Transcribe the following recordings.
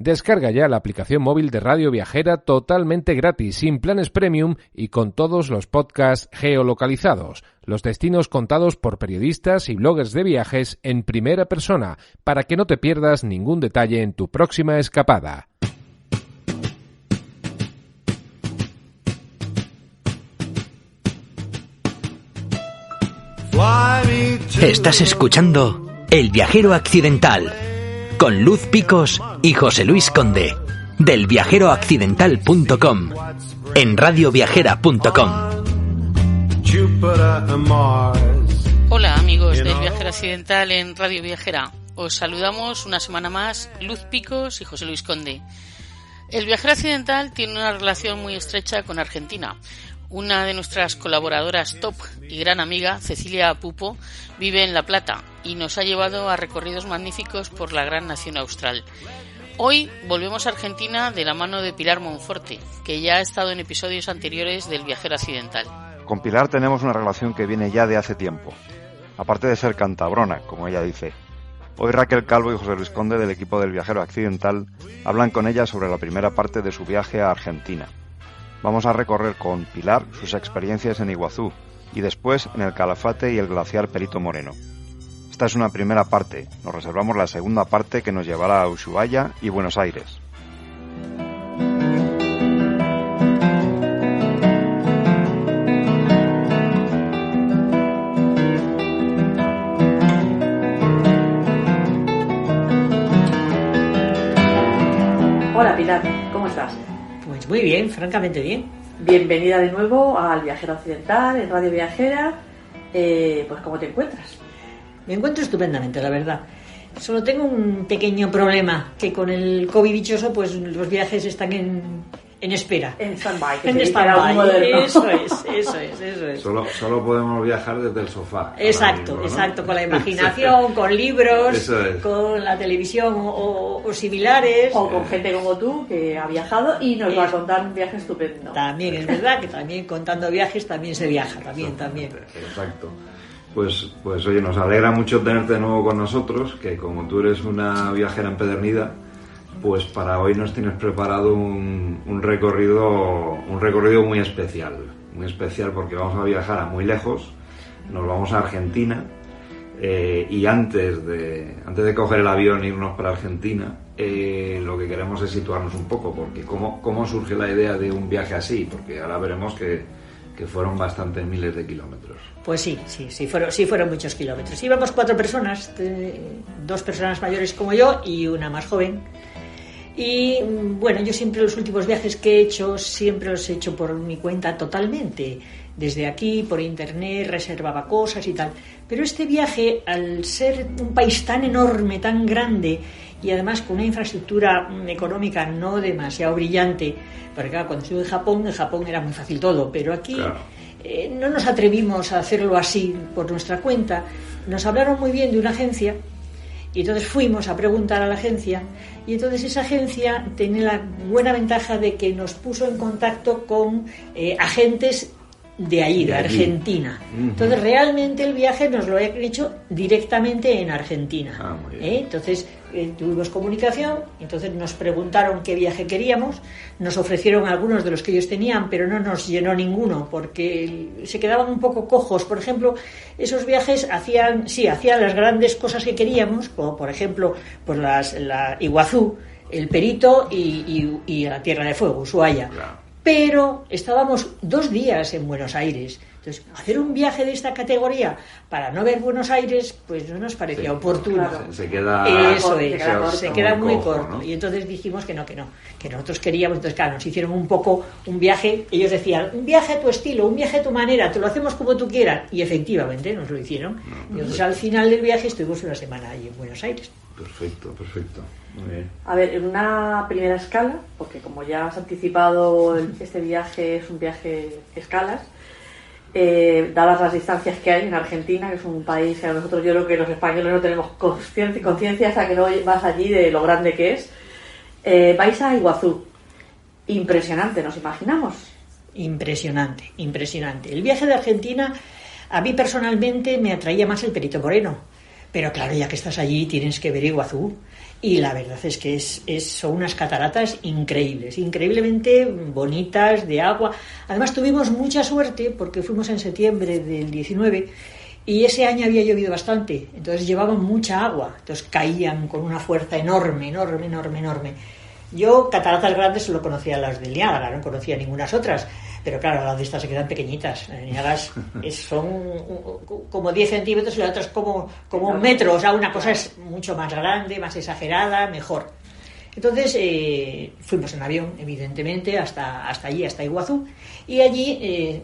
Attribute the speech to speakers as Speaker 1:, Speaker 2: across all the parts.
Speaker 1: Descarga ya la aplicación móvil de Radio Viajera totalmente gratis, sin planes premium y con todos los podcasts geolocalizados, los destinos contados por periodistas y bloggers de viajes en primera persona, para que no te pierdas ningún detalle en tu próxima escapada.
Speaker 2: Estás escuchando El Viajero Accidental con Luz Picos y José Luis Conde del viajeroaccidental.com en radioviajera.com.
Speaker 3: Hola amigos del Viajero Accidental en Radio Viajera. Os saludamos una semana más Luz Picos y José Luis Conde. El Viajero Accidental tiene una relación muy estrecha con Argentina. Una de nuestras colaboradoras top y gran amiga, Cecilia Pupo, vive en La Plata y nos ha llevado a recorridos magníficos por la gran nación austral. Hoy volvemos a Argentina de la mano de Pilar Monforte, que ya ha estado en episodios anteriores del Viajero Accidental.
Speaker 4: Con Pilar tenemos una relación que viene ya de hace tiempo, aparte de ser cantabrona, como ella dice. Hoy Raquel Calvo y José Luis Conde del equipo del Viajero Accidental hablan con ella sobre la primera parte de su viaje a Argentina. Vamos a recorrer con Pilar sus experiencias en Iguazú y después en el Calafate y el glaciar Perito Moreno. Esta es una primera parte, nos reservamos la segunda parte que nos llevará a Ushuaia y Buenos Aires.
Speaker 5: Hola Pilar, ¿cómo estás?
Speaker 6: Pues muy bien, francamente bien.
Speaker 5: Bienvenida de nuevo al Viajero Occidental en Radio Viajera. Pues ¿cómo te encuentras?
Speaker 6: Me encuentro estupendamente, la verdad. Solo tengo un pequeño problema, que con el COVID dichoso, pues los viajes están en espera.
Speaker 5: En stand-by.
Speaker 6: En stand-by, eso es.
Speaker 7: Solo podemos viajar desde el sofá.
Speaker 6: Exacto,
Speaker 7: mismo, ¿no?
Speaker 6: Exacto, con la imaginación, con libros, con la televisión o similares.
Speaker 5: O con gente como tú que ha viajado y nos va a contar un viaje estupendo.
Speaker 6: También es verdad que también contando viajes también se viaja, también.
Speaker 7: Exacto. Pues oye, nos alegra mucho tenerte de nuevo con nosotros, que como tú eres una viajera empedernida, pues para hoy nos tienes preparado un recorrido muy especial porque vamos a viajar a muy lejos, nos vamos a Argentina y antes de coger el avión e irnos para Argentina, lo que queremos es situarnos un poco, porque cómo surge la idea de un viaje así, porque ahora veremos que fueron bastantes miles de kilómetros.
Speaker 6: Pues sí, fueron muchos kilómetros. Íbamos 4 personas, 2 personas mayores como yo y una más joven. Y bueno, yo siempre los últimos viajes que he hecho, siempre los he hecho por mi cuenta totalmente. Desde aquí, por internet, reservaba cosas y tal. Pero este viaje, al ser un país tan enorme, tan grande, y además con una infraestructura económica no demasiado brillante, porque claro, cuando estuve en Japón era muy fácil todo, pero aquí claro, no nos atrevimos a hacerlo así por nuestra cuenta. Nos hablaron muy bien de una agencia, y entonces fuimos a preguntar a la agencia, y entonces esa agencia tiene la buena ventaja de que nos puso en contacto con agentes de allí, de Argentina. Entonces realmente el viaje nos lo he hecho directamente en Argentina.
Speaker 7: Muy bien.
Speaker 6: Entonces tuvimos comunicación, entonces nos preguntaron qué viaje queríamos, nos ofrecieron algunos de los que ellos tenían, pero no nos llenó ninguno porque se quedaban un poco cojos. Por ejemplo, esos viajes hacían las grandes cosas que queríamos, como por ejemplo pues la Iguazú, el Perito y la Tierra de Fuego, Ushuaia. Claro. Pero estábamos 2 días en Buenos Aires. Entonces, hacer un viaje de esta categoría para no ver Buenos Aires, pues no nos parecía oportuno.
Speaker 7: Claro. Se queda
Speaker 6: muy
Speaker 7: cojo,
Speaker 6: corto, ¿no? Y entonces dijimos que nosotros queríamos. Entonces, claro, nos hicieron un poco un viaje. Ellos decían, un viaje a tu estilo, un viaje a tu manera, te lo hacemos como tú quieras. Y efectivamente nos lo hicieron. Y entonces, al final del viaje, estuvimos una semana allí en Buenos Aires.
Speaker 7: Perfecto. Muy bien.
Speaker 5: A ver, en una primera escala, porque como ya has anticipado, este viaje es un viaje escalas, dadas las distancias que hay en Argentina, que es un país que a nosotros, yo creo que los españoles no tenemos conciencia hasta que no vas allí de lo grande que es. Vais a Iguazú. Impresionante, nos imaginamos.
Speaker 6: Impresionante. El viaje de Argentina, a mí personalmente me atraía más el Perito Moreno. Pero claro, ya que estás allí tienes que ver Iguazú. Y la verdad es que son unas cataratas increíbles, increíblemente bonitas, de agua. Además tuvimos mucha suerte porque fuimos en septiembre del 19 y ese año había llovido bastante, entonces llevaban mucha agua, entonces caían con una fuerza enorme. Yo cataratas grandes solo conocía las del Niágara, no conocía ninguna otras, pero claro, las de estas se quedan pequeñitas. Las Niágara son como 10 centímetros y las otras como un metro, o sea, una cosa es mucho más grande, más exagerada, mejor. Entonces fuimos en avión, evidentemente, hasta allí, hasta Iguazú, y allí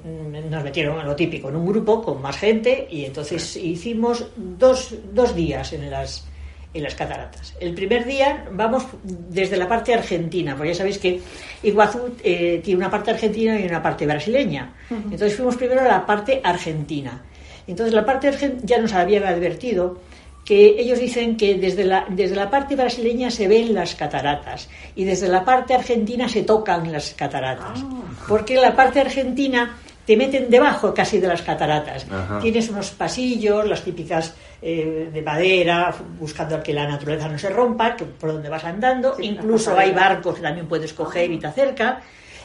Speaker 6: nos metieron lo típico, en un grupo con más gente, y entonces hicimos dos días en las cataratas. El primer día vamos desde la parte argentina, porque ya sabéis que Iguazú tiene una parte argentina y una parte brasileña. Entonces fuimos primero a la parte argentina. Entonces la parte argentina ya nos habían advertido que ellos dicen que desde la parte brasileña se ven las cataratas y desde la parte argentina se tocan las cataratas. Porque en la parte argentina te meten debajo casi de las cataratas. Ajá. Tienes unos pasillos, las típicas de madera, buscando que la naturaleza no se rompa, que por donde vas andando. Sí, incluso hay barcos que también puedes coger y te acerca.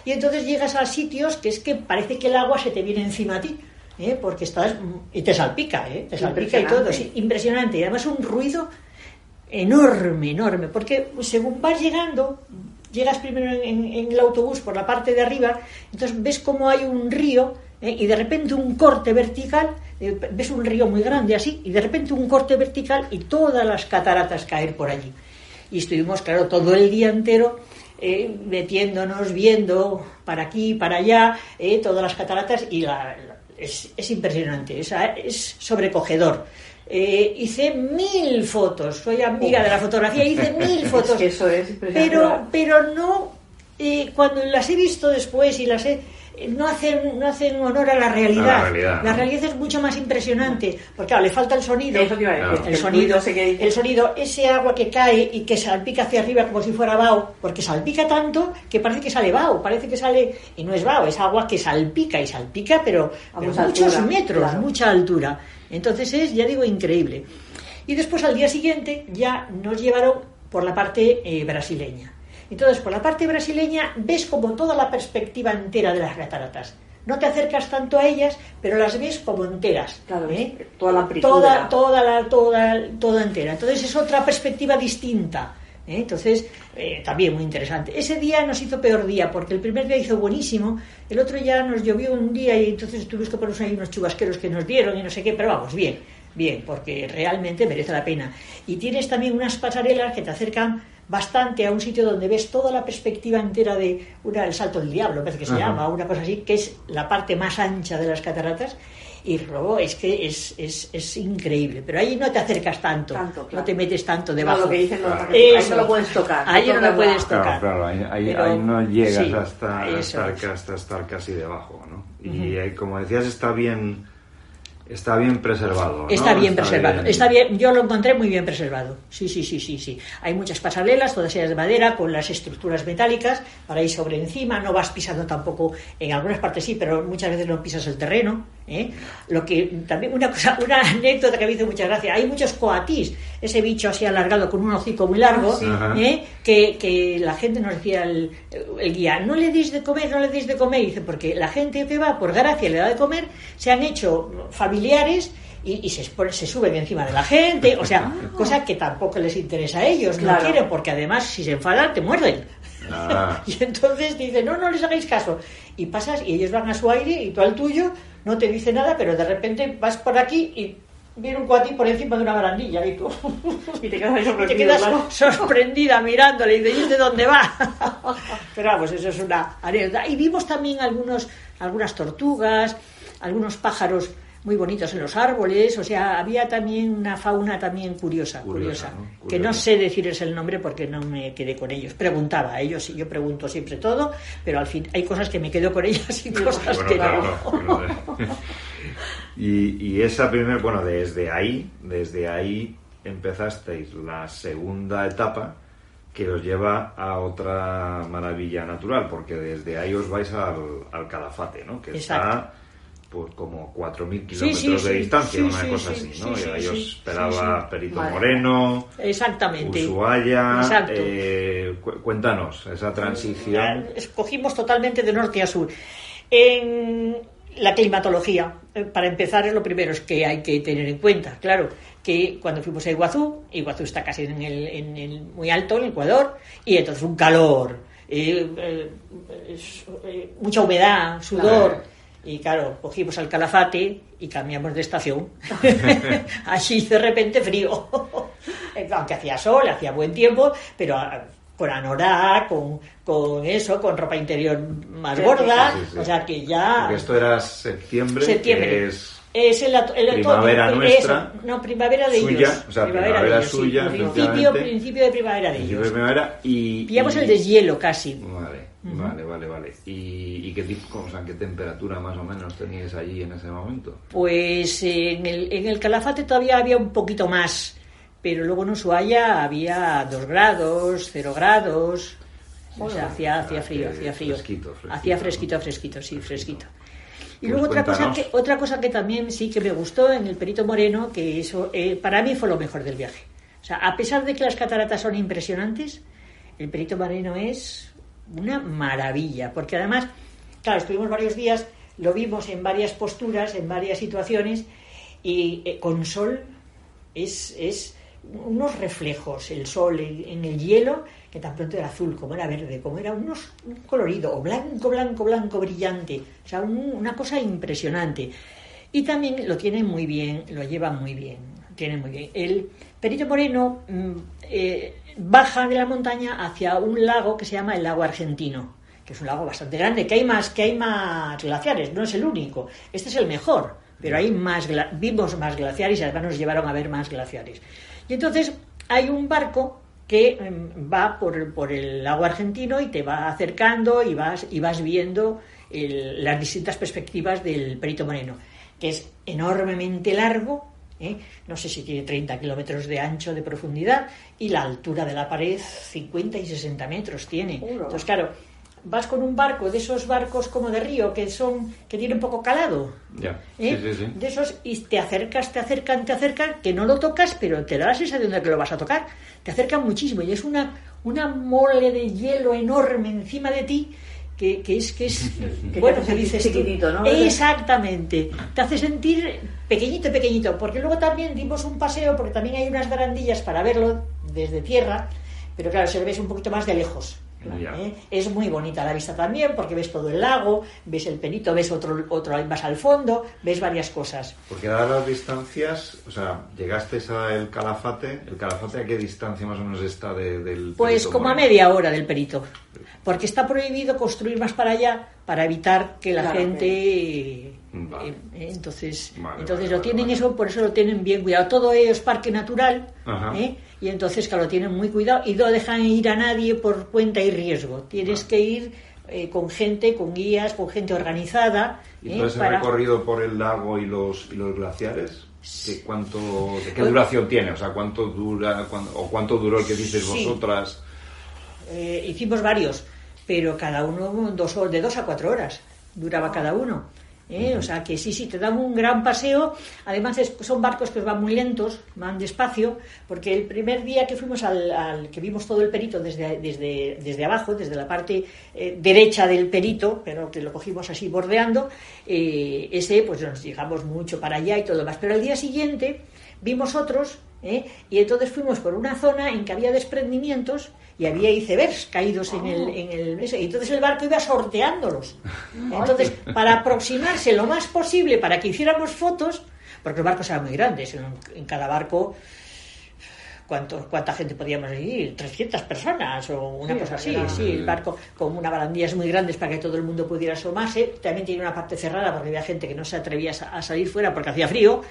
Speaker 6: Y entonces llegas a sitios que es que parece que el agua se te viene encima a ti, porque estás y te salpica, te salpica y todo. Sí, impresionante. Y además un ruido enorme, porque según vas llegando, llegas primero en el autobús por la parte de arriba, entonces ves como hay un río y de repente un corte vertical, ves un río muy grande así, y de repente un corte vertical y todas las cataratas caer por allí. Y estuvimos, claro, todo el día entero metiéndonos, viendo para aquí, para allá, todas las cataratas, y es impresionante, es sobrecogedor. Hice 1000 fotos, soy amiga de la fotografía, hice 1000 fotos.
Speaker 5: Es que eso es impresionante.
Speaker 6: Pero no, cuando las he visto después y las no hacen honor a la realidad. La realidad es mucho más impresionante, porque claro, le falta el sonido. El sonido, ese agua que cae y que salpica hacia arriba como si fuera vaho, porque salpica tanto que parece que sale vaho, y no es vaho, es agua que salpica, pero muchos metros, claro. Mucha altura. Entonces es, ya digo, increíble. Y después al día siguiente ya nos llevaron por la parte brasileña. Entonces, por la parte brasileña ves como toda la perspectiva entera de las cataratas. No te acercas tanto a ellas, pero las ves como enteras.
Speaker 5: Claro, toda la amplitud.
Speaker 6: Toda entera. Entonces es otra perspectiva distinta. Entonces, también muy interesante. Ese día nos hizo peor día, porque el primer día hizo buenísimo, el otro ya nos llovió un día y entonces tuvimos que ponernos ahí unos chubasqueros que nos dieron y no sé qué, pero vamos, bien, porque realmente merece la pena. Y tienes también unas pasarelas que te acercan bastante a un sitio donde ves toda la perspectiva entera de el Salto del Diablo, parece que se llama, una cosa así, que es la parte más ancha de las cataratas, y luego es que es increíble, pero ahí no te acercas tanto claro. No te metes tanto debajo.
Speaker 5: No, lo que dicen ahí no lo puedes tocar.
Speaker 6: Ahí no lo puedes tocar.
Speaker 7: Claro, ahí no llegas hasta estar casi debajo, ¿no? Y como decías, está bien preservado, ¿no?
Speaker 6: Está bien preservado. Yo lo encontré muy bien preservado. Sí. Hay muchas pasarelas, todas ellas de madera, con las estructuras metálicas para ir sobre encima. No vas pisando tampoco, en algunas partes sí, pero muchas veces no pisas el terreno. Lo que también una anécdota que me hizo mucha gracia. Hay muchos coatís, ese bicho así alargado con un hocico muy largo, que la gente nos decía el guía, no le deis de comer. Y dice, porque la gente que va por gracia le da de comer, se han hecho familiares y se suben encima de la gente, o sea, cosa que tampoco les interesa a ellos, claro. No quieren, porque además si se enfadan te muerden. Y entonces dice, no les hagáis caso, y pasas y ellos van a su aire y tú al tuyo, no te dice nada, pero de repente vas por aquí y viene un cuatí por encima de una barandilla y tú
Speaker 5: y te quedas
Speaker 6: sorprendida mirándole y dices, ¿de dónde va? Pero vamos, eso es una anécdota. Y vimos también algunas tortugas, algunos pájaros muy bonitos en los árboles, o sea, había también una fauna también curiosa. ¿No? Que no sé decirles el nombre porque no me quedé con ellos. Preguntaba a ellos, y yo pregunto siempre todo, pero al fin hay cosas que me quedo con ellas y cosas que no.
Speaker 7: Y esa primera, desde ahí empezasteis la segunda etapa que os lleva a otra maravilla natural, porque desde ahí os vais al Calafate, ¿no? Que
Speaker 6: exacto.
Speaker 7: Está pues como 4.000 kilómetros de distancia, una cosa así, ¿no? Y ahí os esperaba Perito Moreno,
Speaker 6: exactamente,
Speaker 7: Ushuaia. Cuéntanos esa transición.
Speaker 6: Escogimos totalmente de norte a sur. En la climatología, para empezar, es lo primero es que hay que tener en cuenta, claro, que cuando fuimos a Iguazú está casi en el muy alto, en el Ecuador, y entonces un calor, mucha humedad, sudor. Claro. Y claro, cogimos al Calafate y cambiamos de estación. Allí de repente frío. Aunque hacía sol, hacía buen tiempo, pero con anorak, con ropa interior más gorda. Sí. O sea que ya...
Speaker 7: Porque esto era septiembre. Que
Speaker 6: es el
Speaker 7: primavera
Speaker 6: otoño,
Speaker 7: nuestra.
Speaker 6: No, primavera de
Speaker 7: suya,
Speaker 6: ellos.
Speaker 7: O sea, primavera suya.
Speaker 6: Sí. Principio de primavera de ellos. Pillamos el deshielo casi.
Speaker 7: Vale. ¿Y qué tipo, qué temperatura más o menos teníais allí en ese momento?
Speaker 6: Pues en el Calafate todavía había un poquito más, pero luego en Ushuaia había 2 grados, 0 grados. O sea, hacía frío.
Speaker 7: Fresquito.
Speaker 6: Hacía fresquito. Y luego otra cosa que también sí que me gustó en el Perito Moreno, que eso para mí fue lo mejor del viaje. O sea, a pesar de que las cataratas son impresionantes, el Perito Moreno es una maravilla, porque además, claro, estuvimos varios días, lo vimos en varias posturas, en varias situaciones, y con sol es unos reflejos, el sol en el hielo, que tan pronto era azul, como era verde, como era un colorido, o blanco, brillante, o sea, una cosa impresionante. Y también lo tienen muy bien, lo llevan muy bien, El Perito Moreno baja de la montaña hacia un lago que se llama el lago Argentino, que es un lago bastante grande, que hay más glaciares, no es el único, este es el mejor, pero hay vimos más glaciares y además nos llevaron a ver más glaciares. Y entonces hay un barco que va por el lago Argentino y te va acercando y vas viendo las distintas perspectivas del Perito Moreno, que es enormemente largo, no sé si tiene 30 kilómetros de ancho de profundidad, y la altura de la pared 50 y 60 metros tiene. Entonces, claro, vas con un barco, de esos barcos como de río, que tienen poco calado,
Speaker 7: sí.
Speaker 6: De esos, y te acercan, que no lo tocas, pero te da la sensación de que lo vas a tocar, te acercan muchísimo, y es una mole de hielo enorme encima de ti, que es bueno, que dices
Speaker 5: chiquitito, ¿no?
Speaker 6: Exactamente, te hace sentir pequeñito, porque luego también dimos un paseo, porque también hay unas barandillas para verlo desde tierra, pero claro, se lo ves un poquito más de lejos. Es muy bonita la vista también, porque ves todo el lago, ves el Perito, ves otro más al fondo, ves varias cosas.
Speaker 7: Porque dadas las distancias, o sea, llegasteis al Calafate. ¿El Calafate a qué distancia más o menos está del Perito?
Speaker 6: Pues como a media hora del Perito, porque está prohibido construir más para allá para evitar que la gente...
Speaker 7: Vale.
Speaker 6: Entonces lo tienen eso, por eso lo tienen bien cuidado. Todo es parque natural, y entonces que lo tienen muy cuidado y no dejan ir a nadie por cuenta y riesgo. Tienes que ir con gente, con guías, con gente organizada.
Speaker 7: ¿Y entonces el recorrido por el lago y los glaciares? ¿De qué duración tiene? O sea, ¿cuánto dura o cuánto duró el que dices vosotras?
Speaker 6: Hicimos varios, pero cada uno de 2 a 4 horas duraba cada uno. O sea que sí, te dan un gran paseo. Además son barcos que van muy lentos, van despacio, porque el primer día que fuimos al que vimos todo el Perito desde abajo, desde la parte derecha del Perito, pero que lo cogimos así bordeando, ese pues nos llegamos mucho para allá y todo más. Pero al día siguiente vimos otros, y entonces fuimos por una zona en que había desprendimientos y había icebergs caídos en el y entonces el barco iba sorteándolos. Entonces, para aproximarse lo más posible para que hiciéramos fotos, porque los barcos eran muy grandes, en cada barco ¿cuánta gente podíamos ir? 300 personas o una cosa así. Sí, el barco con unas barandillas muy grandes para que todo el mundo pudiera asomarse. También tiene una parte cerrada porque había gente que no se atrevía a salir fuera porque hacía frío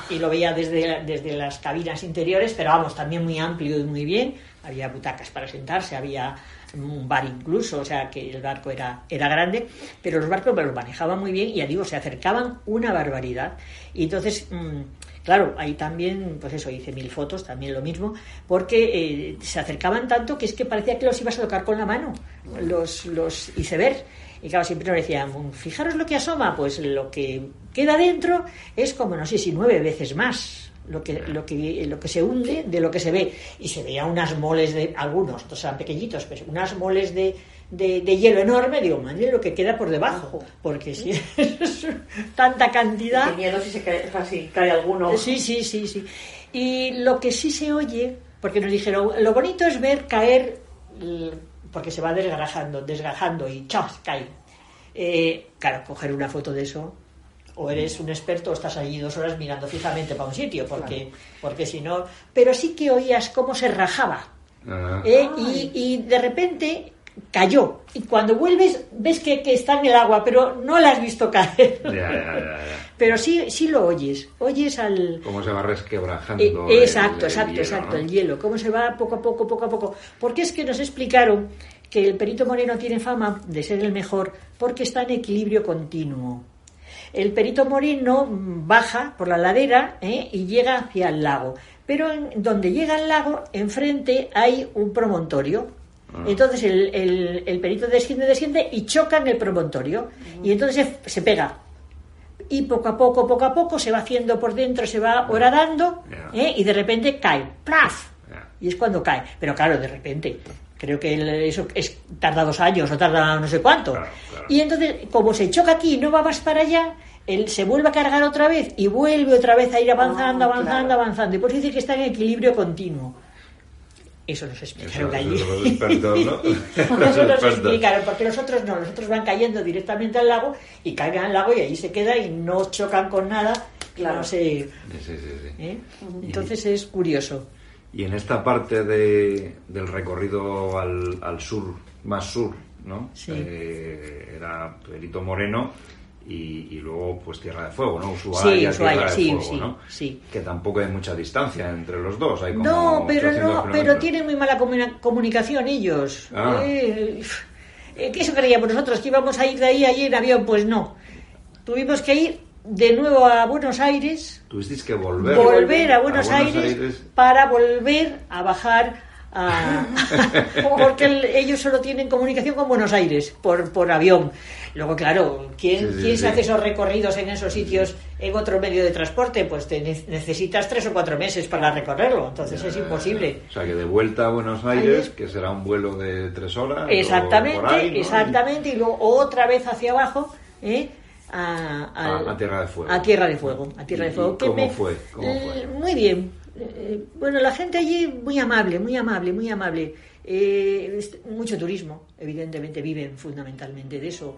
Speaker 6: y lo veía desde las cabinas interiores, pero vamos, también muy amplio y muy bien. Había butacas para sentarse, había un bar incluso, o sea que el barco era grande, pero los barcos los manejaban muy bien y ya digo, se acercaban una barbaridad. Y entonces Claro, ahí también, pues eso, hice 1000 fotos, también lo mismo, porque se acercaban tanto que es que parecía que los ibas a tocar con la mano, los iceberg. Y claro, siempre nos decían, fijaros lo que asoma, pues lo que queda dentro es como, no sé si 9 veces más lo que se hunde de lo que se ve. Y se veía unas moles de, algunos, estos eran pequeñitos, pero unas moles de hielo enorme. Digo, madre, lo que queda por debajo, porque si es tanta cantidad.
Speaker 5: Qué miedo si cae alguno.
Speaker 6: Sí. Y lo que sí se oye, porque nos dijeron, lo bonito es ver caer, porque se va desgajando y ¡chas! Cae. Claro, coger una foto de eso, o eres un experto o estás allí 2 horas mirando fijamente para un sitio, porque si no. Pero sí que oías cómo se rajaba. Y de repente cayó. Y cuando vuelves, ves que está en el agua, pero no la has visto caer.
Speaker 7: Ya.
Speaker 6: Pero sí lo oyes. Oyes al...
Speaker 7: Cómo se va resquebrajando.
Speaker 6: Exacto,
Speaker 7: ¿no?
Speaker 6: el hielo. Cómo se va poco a poco. Porque es que nos explicaron que el perito moreno tiene fama de ser el mejor porque está en equilibrio continuo. El perito moreno baja por la ladera y llega hacia el lago. Pero donde llega al lago, enfrente hay un promontorio. Entonces el perito desciende y choca en el promontorio. Y entonces se pega. Y poco a poco se va haciendo por dentro, se va horadando, y de repente cae. ¡Plaf! Y es cuando cae. Pero claro, de repente. Creo que eso tarda 2 años o tarda no sé cuánto. Claro. Y entonces, como se choca aquí y no va más para allá, él se vuelve a cargar otra vez y vuelve otra vez a ir avanzando. Y por eso dice que está en equilibrio continuo. Eso nos explicaron allí.
Speaker 7: Eso los expertos, ¿no?
Speaker 6: Eso nos explicaron, porque los otros no. Los otros van cayendo directamente al lago y caen al lago y ahí se queda y no chocan con nada. Claro. No sé.
Speaker 7: Sí.
Speaker 6: Entonces es curioso.
Speaker 7: Y en esta parte del recorrido al sur, más sur, ¿no?
Speaker 6: Sí.
Speaker 7: Era Perito Moreno y luego pues Tierra de Fuego, ¿no? Ushuaia, Tierra de Fuego, ¿no?
Speaker 6: Sí.
Speaker 7: Que tampoco hay mucha distancia entre los dos. Hay como
Speaker 6: no, pero tienen muy mala comunicación ellos. ¿Qué creíamos nosotros? ¿Que íbamos a ir de ahí en avión? Pues no. Tuvimos que ir de nuevo a Buenos Aires.
Speaker 7: Tuvisteis que volver
Speaker 6: a Buenos Aires para volver a bajar porque ellos solo tienen comunicación con Buenos Aires por avión. Luego, claro, ¿quién se hace esos recorridos en esos sitios en otro medio de transporte? Pues necesitas 3 o 4 meses para recorrerlo, entonces es imposible.
Speaker 7: O sea, que de vuelta a Buenos Aires, que será un vuelo de 3 horas.
Speaker 6: Exactamente,
Speaker 7: por ahí, ¿no?
Speaker 6: Exactamente, y luego otra vez hacia abajo,
Speaker 7: a Tierra de Fuego.
Speaker 6: A Tierra de Fuego.
Speaker 7: ¿Cómo fue?
Speaker 6: Muy bien. Bueno, la gente allí muy amable. Mucho turismo, evidentemente viven fundamentalmente de eso,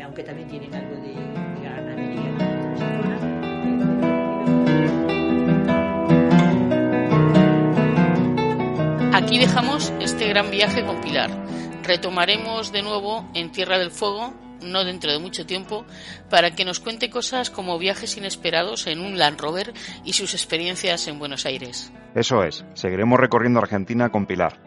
Speaker 6: aunque también tienen algo de ganadería en esa zona.
Speaker 3: Aquí dejamos este gran viaje con Pilar. Retomaremos de nuevo en Tierra del Fuego, no dentro de mucho tiempo, para que nos cuente cosas como viajes inesperados en un Land Rover y sus experiencias en Buenos Aires.
Speaker 4: Eso es, seguiremos recorriendo Argentina con Pilar.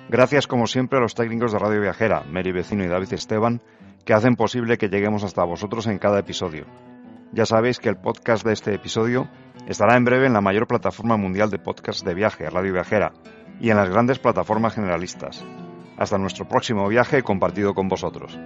Speaker 4: Gracias como siempre a los técnicos de Radio Viajera, Mary Vecino y David Esteban, que hacen posible que lleguemos hasta vosotros en cada episodio. Ya sabéis que el podcast de este episodio estará en breve en la mayor plataforma mundial de podcasts de viaje, Radio Viajera, y en las grandes plataformas generalistas. Hasta nuestro próximo viaje compartido con vosotros.